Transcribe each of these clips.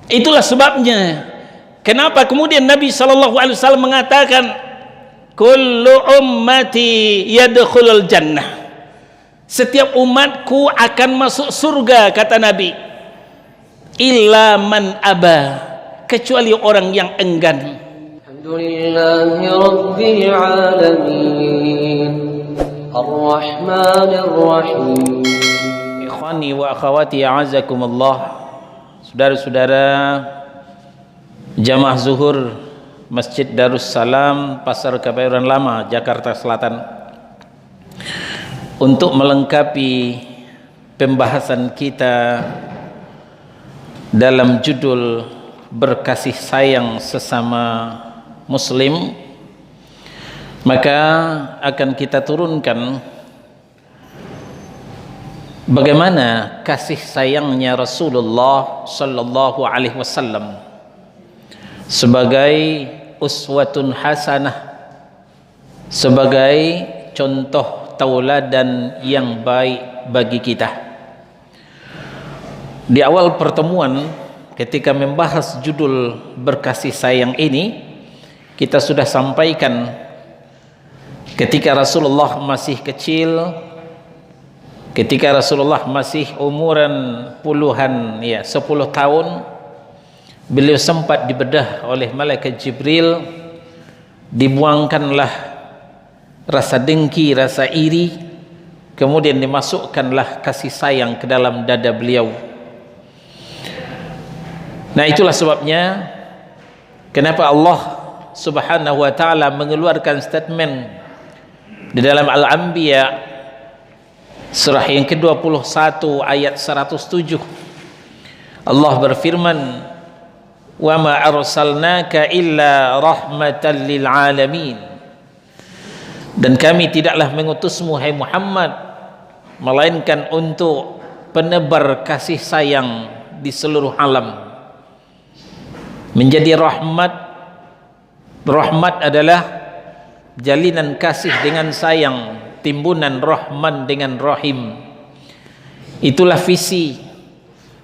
Itulah sebabnya kenapa kemudian Nabi SAW mengatakan kullu ummati yadkhulul jannah, setiap umatku akan masuk surga, kata Nabi, illa man aba, kecuali orang yang enggan. Alhamdulillahi rabbil alamin arrahmanir rahim. Ikhwani wa akhwati a'azakumullah, saudara-saudara jamaah zuhur Masjid Darussalam Pasar Kebayoran Lama, Jakarta Selatan, untuk melengkapi pembahasan kita dalam judul berkasih sayang sesama muslim, maka akan kita turunkan bagaimana kasih sayangnya Rasulullah sallallahu alaihi wasallam sebagai uswatun hasanah, sebagai contoh tauladan yang baik bagi kita. Di awal pertemuan ketika membahas judul berkasih sayang ini, kita sudah sampaikan ketika Rasulullah masih kecil, ketika Rasulullah masih umuran puluhan, 10 tahun, beliau sempat dibedah oleh malaikat Jibril, dibuangkanlah rasa dengki, rasa iri, kemudian dimasukkanlah kasih sayang ke dalam dada beliau. Nah, itulah sebabnya kenapa Allah Subhanahu wa ta'ala mengeluarkan statement di dalam Al-Anbiya surah yang ke-21 ayat 107. Allah berfirman, wa ma arsalnaka illa rahmatan lil alamin, dan kami tidaklah mengutusmu hai Muhammad melainkan untuk penebar kasih sayang di seluruh alam, menjadi rahmat. Rahmat adalah jalinan kasih dengan sayang, timbunan Rahman dengan Rahim. Itulah visi,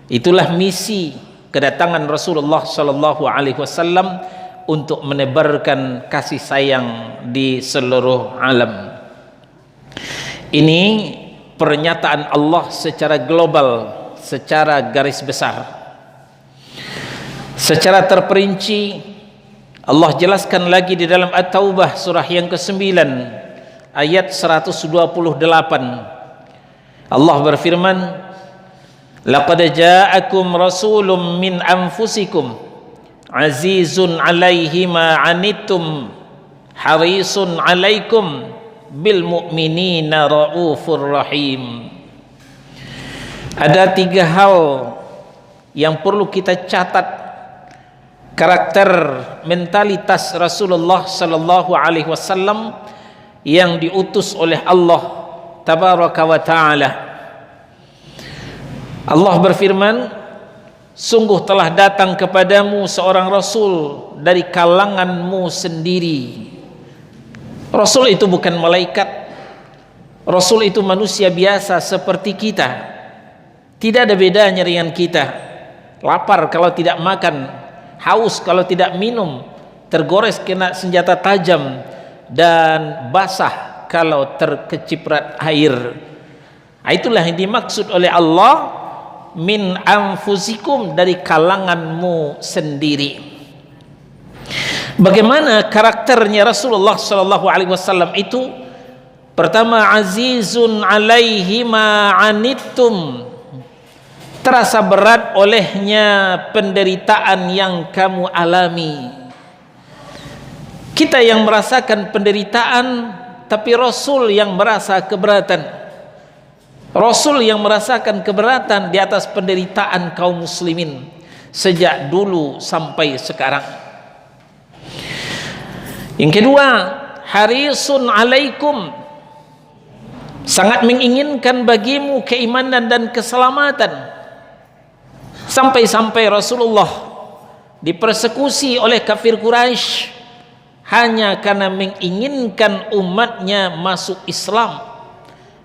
itulah misi kedatangan Rasulullah sallallahu alaihi wasallam untuk menebarkan kasih sayang di seluruh alam. Ini pernyataan Allah secara global, secara garis besar. Secara terperinci Allah jelaskan lagi di dalam At-Taubah surah yang ke-9 ayat 128. Allah berfirman, laqad ja'akum rasulun min anfusikum azizun 'alaihi ma 'anittum harisun 'alaikum bil mu'minina raufur rahim. Ada 3 hal yang perlu kita catat, karakter mentalitas Rasulullah sallallahu alaihi wasallam yang diutus oleh Allah tabaraka wa taala. Allah berfirman, sungguh telah datang kepadamu seorang rasul dari kalanganmu sendiri. Rasul itu bukan malaikat, rasul itu manusia biasa seperti kita, tidak ada bedanya dengan kita. Lapar kalau tidak makan, haus kalau tidak minum, tergores kena senjata tajam, dan basah kalau terkeciprat air. Itulah yang dimaksud oleh Allah, min anfusikum, dari kalanganmu sendiri. Bagaimana karakternya Rasulullah sallallahu alaihi wasallam itu? Pertama, azizun alaihi ma anittum, terasa berat olehnya penderitaan yang kamu alami. Kita yang merasakan penderitaan, tapi Rasul yang merasa keberatan. Rasul yang merasakan keberatan di atas penderitaan kaum muslimin sejak dulu sampai sekarang. Yang kedua, harisun alaikum, sangat menginginkan bagimu keimanan dan keselamatan. Sampai-sampai Rasulullah dipersekusi oleh kafir Quraisy hanya karena menginginkan umatnya masuk Islam,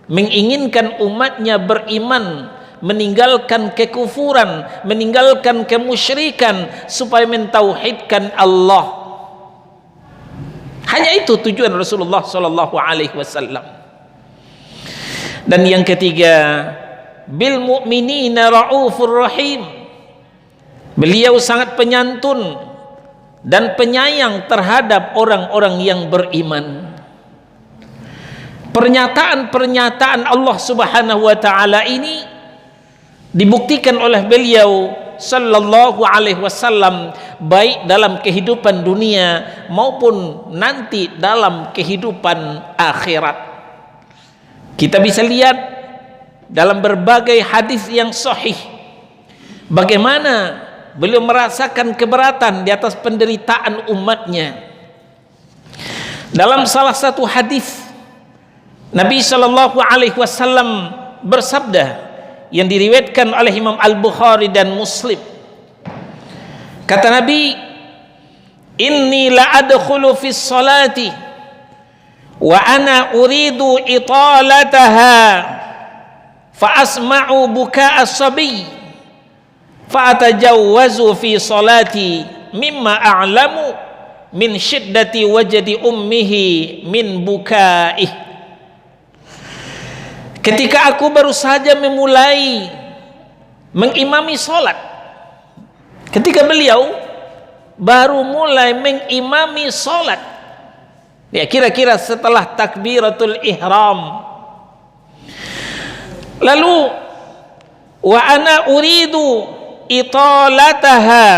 menginginkan umatnya beriman meninggalkan kekufuran, meninggalkan kemusyrikan, supaya mentauhidkan Allah. Hanya itu tujuan Rasulullah sallallahu alaihi wasallam. Dan yang ketiga, bil mu'minina raufur rahim. Beliau sangat penyantun dan penyayang terhadap orang-orang yang beriman. Pernyataan-pernyataan Allah Subhanahu wa taala ini dibuktikan oleh beliau sallallahu alaihi wasallam, baik dalam kehidupan dunia maupun nanti dalam kehidupan akhirat. Kita bisa lihat dalam berbagai hadis yang sahih bagaimana beliau merasakan keberatan di atas penderitaan umatnya. Dalam salah satu hadis Nabi sallallahu alaihi wasallam bersabda yang diriwayatkan oleh Imam Al-Bukhari dan Muslim. Kata Nabi, inni la adkhulu fi sholati wa ana uridu italataha fa asma'u buka'a as-sabi fa atajawwazu fi sholati mimma a'lamu min shiddati wajdi ummihi min buka'ihi. Ketika aku baru saja memulai mengimami sholat, ketika beliau baru mulai mengimami sholat, ya kira-kira setelah takbiratul ihram, lalu wa ana uridu italataha,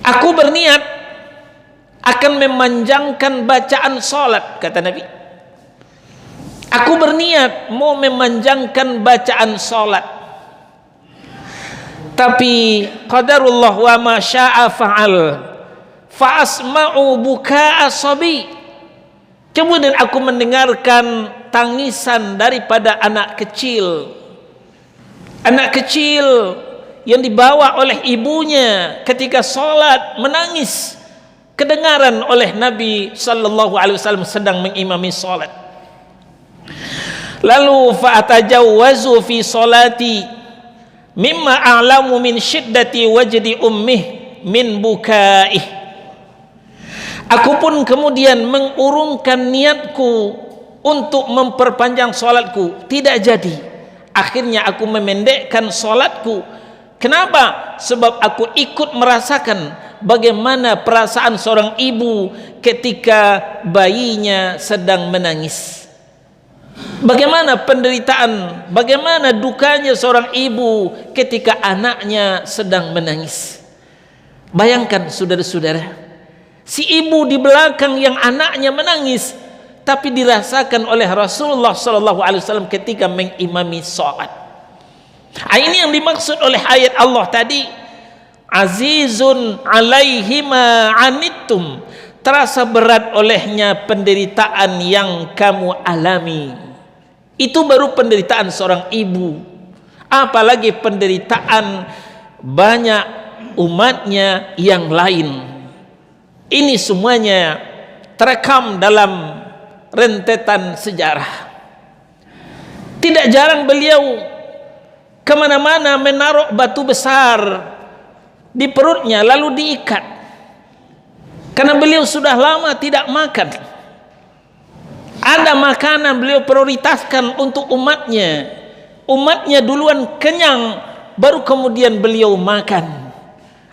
aku berniat akan memanjangkan bacaan sholat, kata Nabi. Aku berniat mau memanjangkan bacaan salat. Tapi qadarullah wa ma syaa fa'al. Fa asma'u buka'a sabi. Kemudian aku mendengarkan tangisan daripada anak kecil. Anak kecil yang dibawa oleh ibunya ketika salat menangis. Kedengaran oleh Nabi sallallahu alaihi wasallam sedang mengimami salat. Lalu fa'atajawwazu fi sholati mimma a'lamu min syiddati wajdi ummih min bukaih. Aku pun kemudian mengurungkan niatku untuk memperpanjang sholatku, tidak jadi. Akhirnya aku memendekkan sholatku. Kenapa? Sebab aku ikut merasakan bagaimana perasaan seorang ibu ketika bayinya sedang menangis. Bagaimana penderitaan, bagaimana dukanya seorang ibu ketika anaknya sedang menangis. Bayangkan saudara-saudara, si ibu di belakang yang anaknya menangis, tapi dirasakan oleh Rasulullah SAW ketika mengimami sholat. Ini yang dimaksud oleh ayat Allah tadi, azizun alaihi ma anittum, terasa berat olehnya penderitaan yang kamu alami. Itu baru penderitaan seorang ibu, apalagi penderitaan banyak umatnya yang lain. Ini semuanya terekam dalam rentetan sejarah. Tidak jarang beliau kemana-mana menaruh batu besar di perutnya lalu diikat, karena beliau sudah lama tidak makan. Ada makanan beliau prioritaskan untuk umatnya. Umatnya duluan kenyang, baru kemudian beliau makan.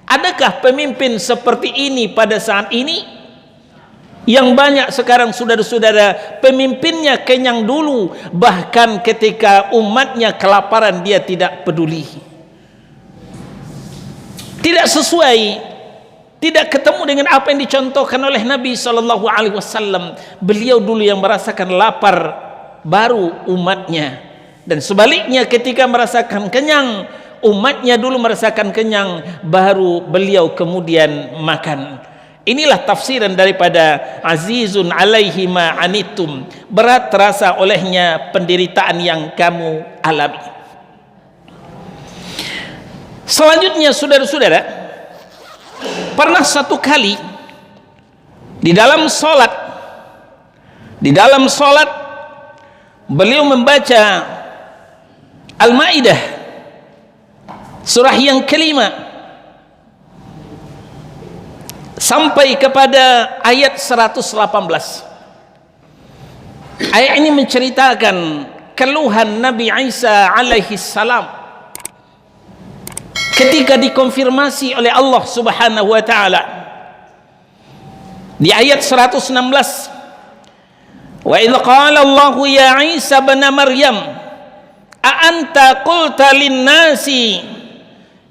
Adakah pemimpin seperti ini pada saat ini? Yang banyak sekarang saudara-saudara, pemimpinnya kenyang dulu, bahkan ketika umatnya kelaparan dia tidak peduli. Tidak sesuai, tidak ketemu dengan apa yang dicontohkan oleh Nabi sallallahu alaihi wasallam. Beliau dulu yang merasakan lapar, baru umatnya. Dan sebaliknya ketika merasakan kenyang, umatnya dulu merasakan kenyang, baru beliau kemudian makan. Inilah tafsiran daripada azizun alaihi ma anittum, berat terasa olehnya penderitaan yang kamu alami. Selanjutnya saudara-saudara, pernah satu kali di dalam sholat beliau membaca Al-Maidah surah yang kelima sampai kepada ayat 118. Ayat ini menceritakan keluhan Nabi Isa alaihi salam ketika dikonfirmasi oleh Allah Subhanahu wa taala. Di ayat 116, wa idz qala Allah ya Isa ibn Maryam a anta qulta lin-nasi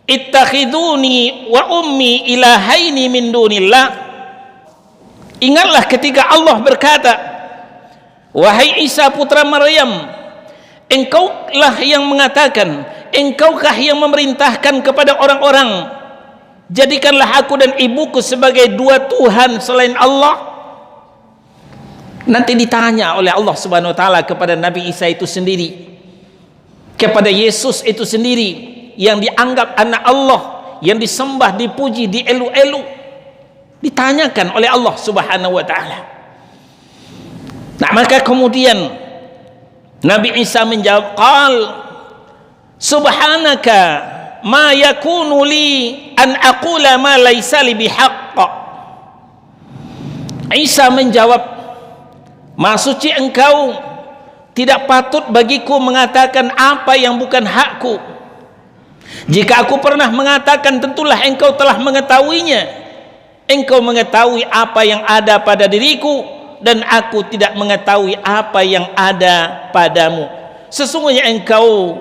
ittakhiduni wa ummi ilahaini min dunillah. Ingatlah ketika Allah berkata, wahai Isa putra Maryam, engkaulah yang mengatakan, engkaukah yang memerintahkan kepada orang-orang, jadikanlah aku dan ibuku sebagai dua Tuhan selain Allah. Nanti ditanya oleh Allah Subhanahu wa taala kepada Nabi Isa itu sendiri, kepada Yesus itu sendiri, yang dianggap anak Allah, yang disembah, dipuji, dielu-elu, ditanyakan oleh Allah Subhanahu wa taala. Nah, maka kemudian Nabi Isa menjawab, qal subhanaka ma yakunu li an aqula ma laisa li bihaqq. Isa menjawab, maha suci engkau, tidak patut bagiku mengatakan apa yang bukan hakku. Jika aku pernah mengatakan, tentulah engkau telah mengetahuinya. Engkau mengetahui apa yang ada pada diriku, dan aku tidak mengetahui apa yang ada padamu. Sesungguhnya engkau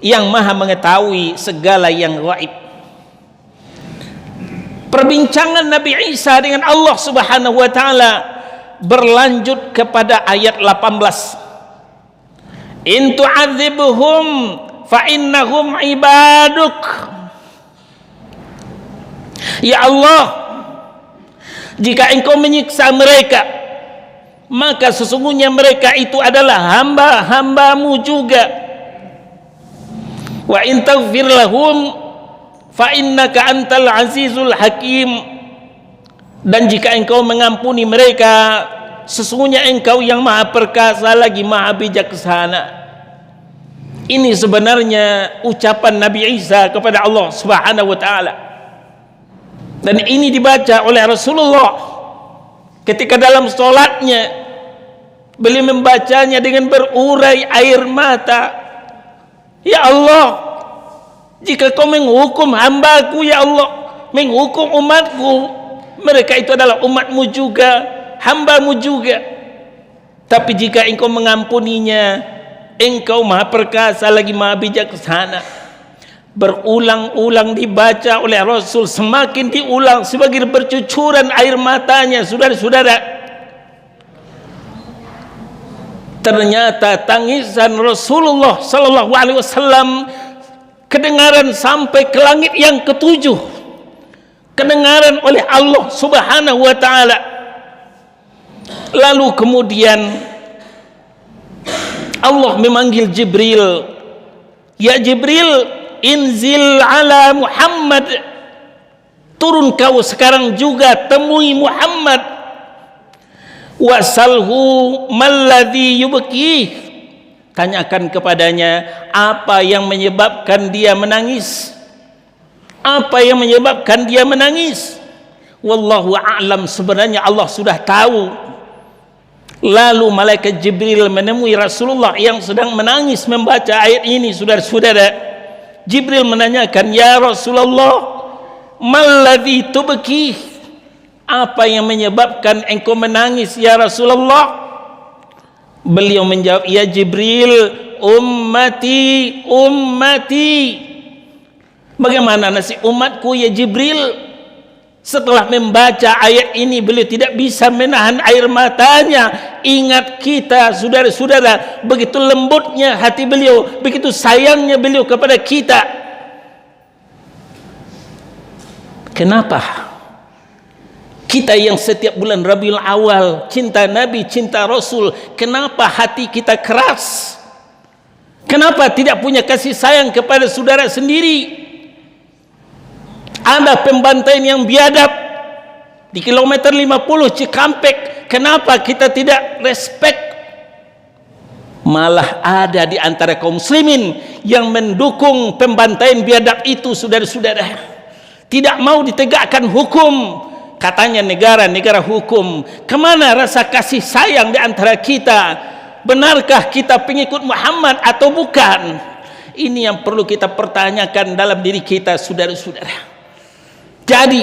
yang maha mengetahui segala yang gaib. Perbincangan Nabi Isa dengan Allah Subhanahu wa taala berlanjut kepada ayat 18. In tu'adzibhum fa innahum ibaduk. Ya Allah, jika engkau menyiksa mereka, maka sesungguhnya mereka itu adalah hamba-hambamu juga. Wa in taghfir lahum fa innaka antal azizul hakim. Dan jika engkau mengampuni mereka, sesungguhnya engkau yang maha perkasa lagi maha bijaksana. Ini sebenarnya ucapan Nabi Isa kepada Allah Subhanahu wa taala, dan ini dibaca oleh Rasulullah ketika dalam sholatnya. Beliau membacanya dengan berurai air mata. Ya Allah, jika kau menghukum hambaku, ya Allah, menghukum umatku, mereka itu adalah umatmu juga, hambamu juga. Tapi jika engkau mengampuninya, engkau maha perkasa lagi maha bijaksana. Berulang-ulang dibaca oleh Rasul, semakin diulang sebagai bercucuran air matanya. Saudara-saudara, ternyata tangisan Rasulullah sallallahu alaihi wasallam kedengaran sampai ke langit yang ketujuh, kedengaran oleh Allah Subhanahu wa taala. Lalu kemudian Allah memanggil Jibril, ya Jibril, inzil ala Muhammad, turun kau sekarang juga temui Muhammad. Wasalhu malladhi yubki, tanyakan kepadanya apa yang menyebabkan dia menangis, apa yang menyebabkan dia menangis. Wallahu a'lam, sebenarnya Allah sudah tahu. Lalu malaikat Jibril menemui Rasulullah yang sedang menangis membaca ayat ini. Saudara-saudara, Jibril menanyakan, ya Rasulullah, malladhi tubki, apa yang menyebabkan engkau menangis ya Rasulullah? Beliau menjawab, ya Jibril, ummati, ummati. Bagaimana nasib umatku ya Jibril? Setelah membaca ayat ini, beliau tidak bisa menahan air matanya. Ingat kita, saudara-saudara, begitu lembutnya hati beliau, begitu sayangnya beliau kepada kita. Kenapa kita yang setiap bulan Rabiul Awal cinta Nabi, cinta Rasul, kenapa hati kita keras? Kenapa tidak punya kasih sayang kepada saudara sendiri? Ada pembantaian yang biadab di kilometer 50 Cikampek, kenapa kita tidak respect? Malah ada di antara kaum muslimin yang mendukung pembantaian biadab itu, saudara-saudara. Tidak mau ditegakkan hukum. Katanya negara hukum. Kemana rasa kasih sayang di antara kita? Benarkah kita pengikut Muhammad atau bukan? Ini yang perlu kita pertanyakan dalam diri kita, saudara-saudara. Jadi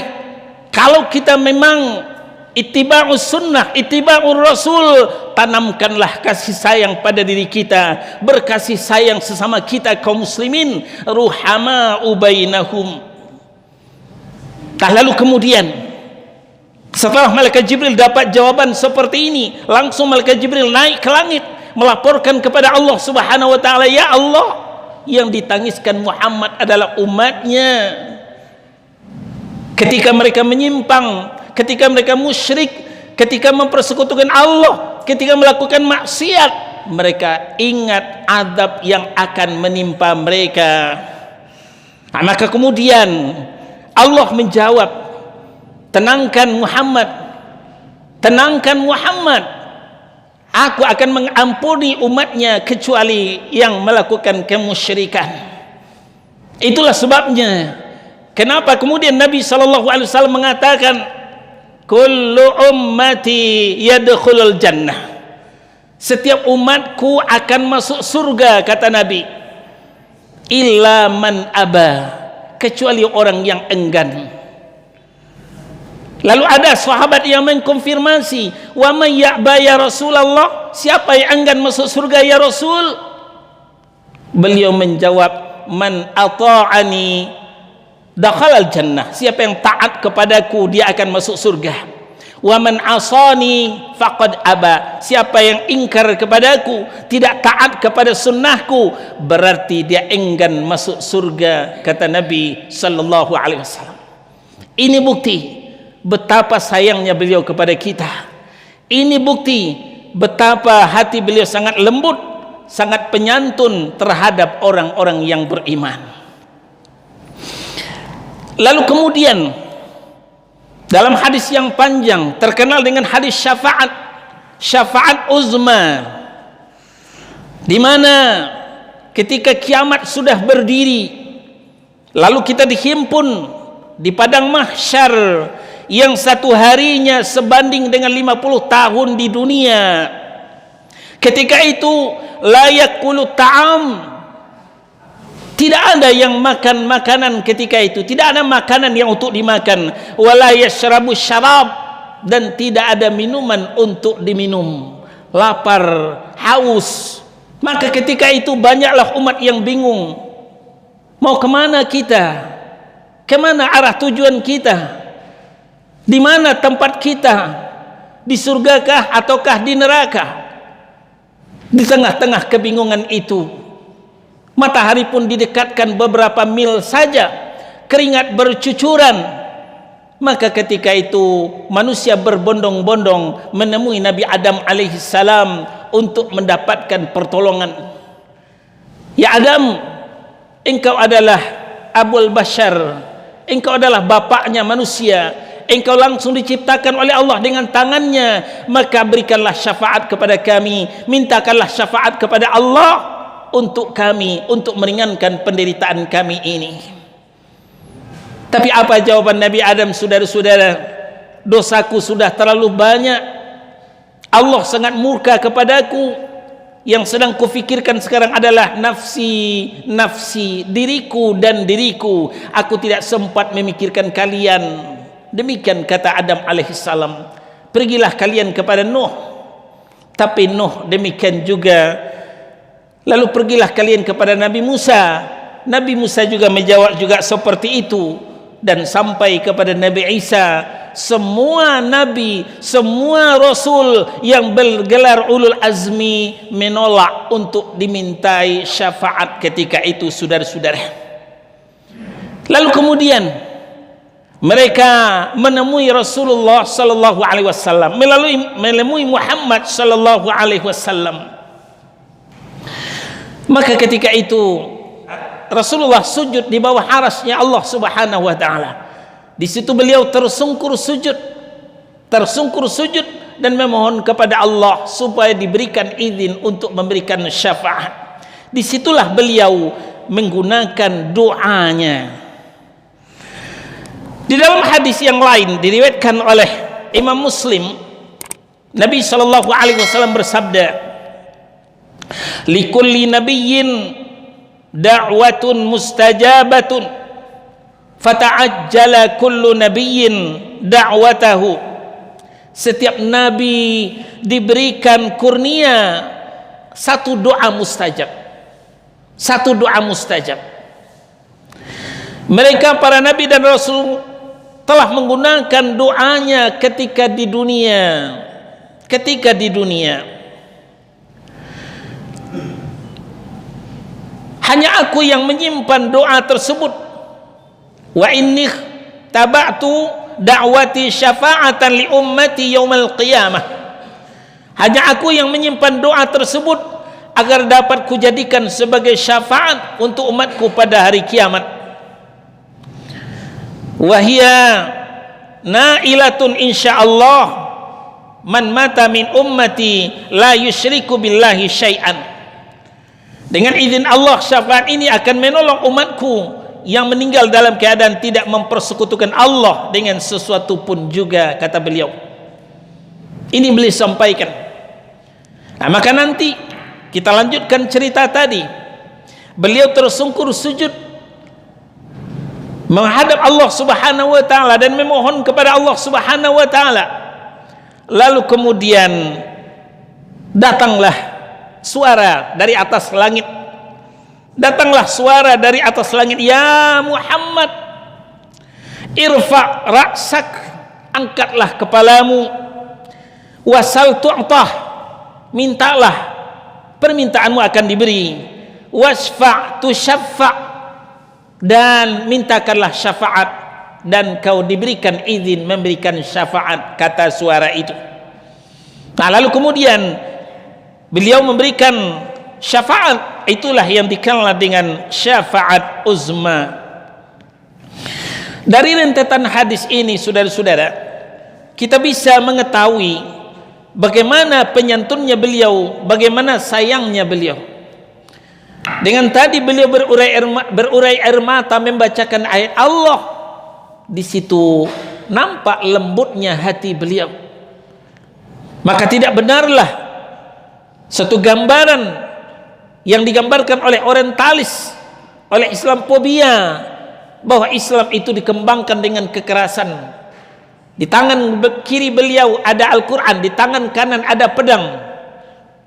kalau kita memang ittiba'us sunnah, ittiba'ur rasul, tanamkanlah kasih sayang pada diri kita, berkasih sayang sesama kita kaum muslimin, ruhama'u bainahum. Lalu kemudian setelah malaikat Jibril dapat jawaban seperti ini, langsung malaikat Jibril naik ke langit melaporkan kepada Allah Subhanahu wa taala, ya Allah, yang ditangiskan Muhammad adalah umatnya. Ketika mereka menyimpang, ketika mereka musyrik, ketika mempersekutukan Allah, ketika melakukan maksiat, mereka ingat azab yang akan menimpa mereka. Nah, maka kemudian Allah menjawab, tenangkan Muhammad, aku akan mengampuni umatnya kecuali yang melakukan kemusyrikan. Itulah sebabnya kenapa kemudian Nabi SAW mengatakan, kullu ummati yadkhulul jannah, setiap umatku akan masuk surga, kata Nabi, illa man aba, kecuali orang yang enggan. Lalu ada sahabat yang mengkonfirmasi, wa may ya'ba ya Rasulullah, siapa yang enggan masuk surga ya Rasul? Beliau menjawab, man ata'ani dakhalal jannah, siapa yang taat kepadaku dia akan masuk surga. Wa man asani faqad aba, siapa yang ingkar kepadaku, tidak taat kepada sunnahku, berarti dia enggan masuk surga, kata Nabi sallallahu alaihi wasallam. Ini bukti betapa sayangnya beliau kepada kita. Ini bukti betapa hati beliau sangat lembut, sangat penyantun terhadap orang-orang yang beriman. Lalu kemudian dalam hadis yang panjang terkenal dengan hadis syafaat uzma, di mana ketika kiamat sudah berdiri, lalu kita dihimpun di padang mahsyar yang satu harinya sebanding dengan 50 tahun di dunia. Ketika itu la yakulu ta'am, tidak ada yang makan makanan ketika itu, tidak ada makanan yang untuk dimakan, wala yashrabu syarab, dan tidak ada minuman untuk diminum. Lapar, haus. Maka ketika itu banyaklah umat yang bingung, mau kemana kita, kemana arah tujuan kita, di mana tempat kita, di surgakah ataukah di neraka? Di tengah-tengah kebingungan itu, matahari pun didekatkan beberapa mil saja, keringat bercucuran. Maka ketika itu manusia berbondong-bondong menemui Nabi Adam alaihissalam untuk mendapatkan pertolongan. Ya Adam, engkau adalah Abul Bashar, engkau adalah bapaknya manusia, engkau langsung diciptakan oleh Allah dengan tangannya, maka berikanlah syafaat kepada kami, mintakanlah syafaat kepada Allah untuk kami, untuk meringankan penderitaan kami ini. Tapi apa jawaban Nabi Adam, saudara-saudara? Dosaku sudah terlalu banyak, Allah sangat murka kepadaku, yang sedang kufikirkan sekarang adalah nafsi, nafsi, diriku dan diriku, aku tidak sempat memikirkan kalian. Demikian kata Adam alaihissalam. Pergilah kalian kepada Nuh, tapi Nuh demikian juga. Lalu pergilah kalian kepada Nabi Musa, Nabi Musa juga menjawab juga seperti itu. Dan sampai kepada Nabi Isa, semua nabi, semua rasul yang bergelar ulul azmi menolak untuk dimintai syafaat ketika itu, saudara-saudara. Lalu kemudian mereka menemui Rasulullah sallallahu alaihi wasallam, menemui Muhammad sallallahu alaihi wasallam. Maka ketika itu Rasulullah sujud di bawah arasnya Allah Subhanahu wa taala. Di situ beliau tersungkur sujud. tersungkur sujud dan memohon kepada Allah supaya diberikan izin untuk memberikan syafaat. Disitulah beliau menggunakan doanya. Di dalam hadis yang lain diriwayatkan oleh Imam Muslim, Nabi sallallahu alaihi wasallam bersabda, "Likulli nabiyyin da'watun mustajabatun, fata'ajjala kullu nabiyyin da'watahu." Setiap nabi diberikan kurnia satu doa mustajab. Satu doa mustajab. Mereka para nabi dan rasul telah menggunakan doanya ketika di dunia. Ketika di dunia. Hanya aku yang menyimpan doa tersebut. Wa inni taba'tu da'wati syafa'atan li ummati yaumal qiyamah. Hanya aku yang menyimpan doa tersebut agar dapat kujadikan sebagai syafaat untuk umatku pada hari kiamat. Wahia nailatun insyaallah man mata min ummati la yusyriku billahi syai'an. Dengan izin Allah, syafaat ini akan menolong umatku yang meninggal dalam keadaan tidak mempersekutukan Allah dengan sesuatu pun juga, kata beliau. Ini beliau sampaikan. Nah, maka nanti kita lanjutkan cerita tadi. Beliau tersungkur sujud menghadap Allah Subhanahu wa taala dan memohon kepada Allah Subhanahu wa taala. Lalu kemudian datanglah suara dari atas langit. Datanglah suara dari atas langit, "Ya Muhammad, irfa ra'sak, angkatlah kepalamu, wasal tu'tah, mintalah, permintaanmu akan diberi, wasfa' tusyaffa', dan mintakanlah syafaat dan kau diberikan izin memberikan syafaat," kata suara itu. Nah, lalu kemudian beliau memberikan syafaat, itulah yang dikenal dengan syafaat uzma. Dari rentetan hadis ini, saudara-saudara, kita bisa mengetahui bagaimana penyantunnya beliau, bagaimana sayangnya beliau. Dengan tadi beliau berurai air mata membacakan ayat Allah. Di situ nampak lembutnya hati beliau. Maka tidak benarlah satu gambaran yang digambarkan oleh orientalis, oleh Islamfobia, bahwa Islam itu dikembangkan dengan kekerasan. Di tangan kiri beliau ada Al-Quran, di tangan kanan ada pedang.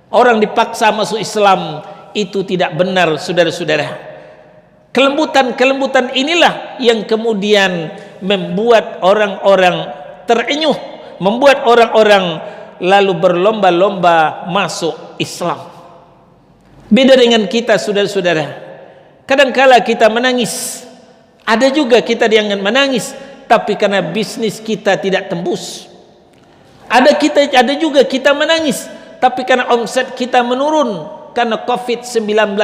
Orang dipaksa masuk Islam, itu tidak benar, saudara-saudara. Kelembutan inilah yang kemudian membuat orang-orang terenyuh, membuat orang-orang lalu berlomba-lomba masuk Islam. Beda dengan kita, saudara-saudara. Kadangkala kita menangis, ada juga kita yang menangis, tapi karena bisnis kita tidak tembus. Ada juga kita menangis, tapi karena omset kita menurun karena COVID-19.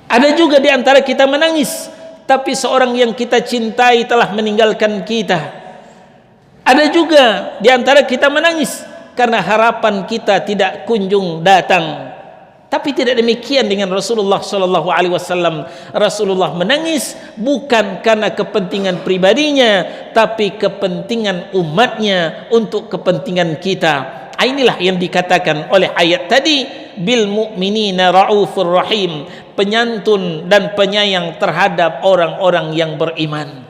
Ada juga di antara kita menangis, tapi seorang yang kita cintai telah meninggalkan kita. Ada juga di antara kita menangis karena harapan kita tidak kunjung datang. Tapi tidak demikian dengan Rasulullah sallallahu alaihi wasallam. Rasulullah menangis bukan karena kepentingan pribadinya, tapi kepentingan umatnya, untuk kepentingan kita. Inilah yang dikatakan oleh ayat tadi, bil mu'minina raufur rahim, penyantun dan penyayang terhadap orang-orang yang beriman.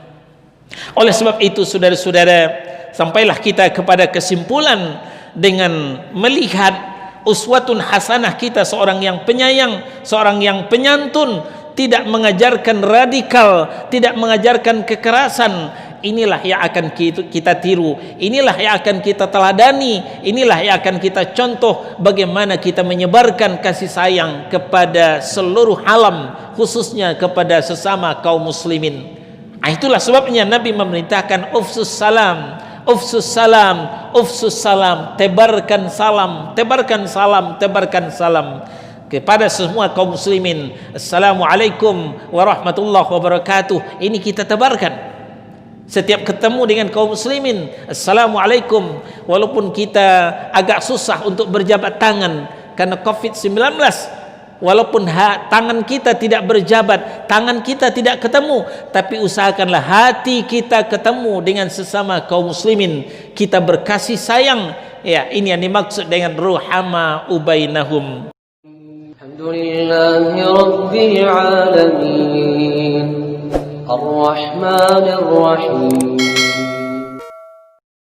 Oleh sebab itu, saudara-saudara, sampailah kita kepada kesimpulan dengan melihat uswatun hasanah kita, seorang yang penyayang, seorang yang penyantun, tidak mengajarkan radikal, tidak mengajarkan kekerasan. Inilah yang akan kita tiru, inilah yang akan kita teladani, inilah yang akan kita contoh bagaimana kita menyebarkan kasih sayang kepada seluruh alam, khususnya kepada sesama kaum muslimin. Itulah sebabnya Nabi memerintahkan ufsus salam, ufsus salam, ufsus salam, tebarkan salam, tebarkan salam, tebarkan salam kepada semua kaum muslimin. Assalamualaikum warahmatullahi wabarakatuh. Ini kita tebarkan. Setiap ketemu dengan kaum muslimin, Assalamualaikum, walaupun kita agak susah untuk berjabat tangan karena COVID-19, walaupun tangan kita tidak berjabat, tangan kita tidak ketemu, tapi usahakanlah hati kita ketemu dengan sesama kaum muslimin, kita berkasih sayang. Ya, ini yang dimaksud dengan ruhama ubainahum. Alhamdulillahi Rabbil Alamin Ar-Rahmanir Rahim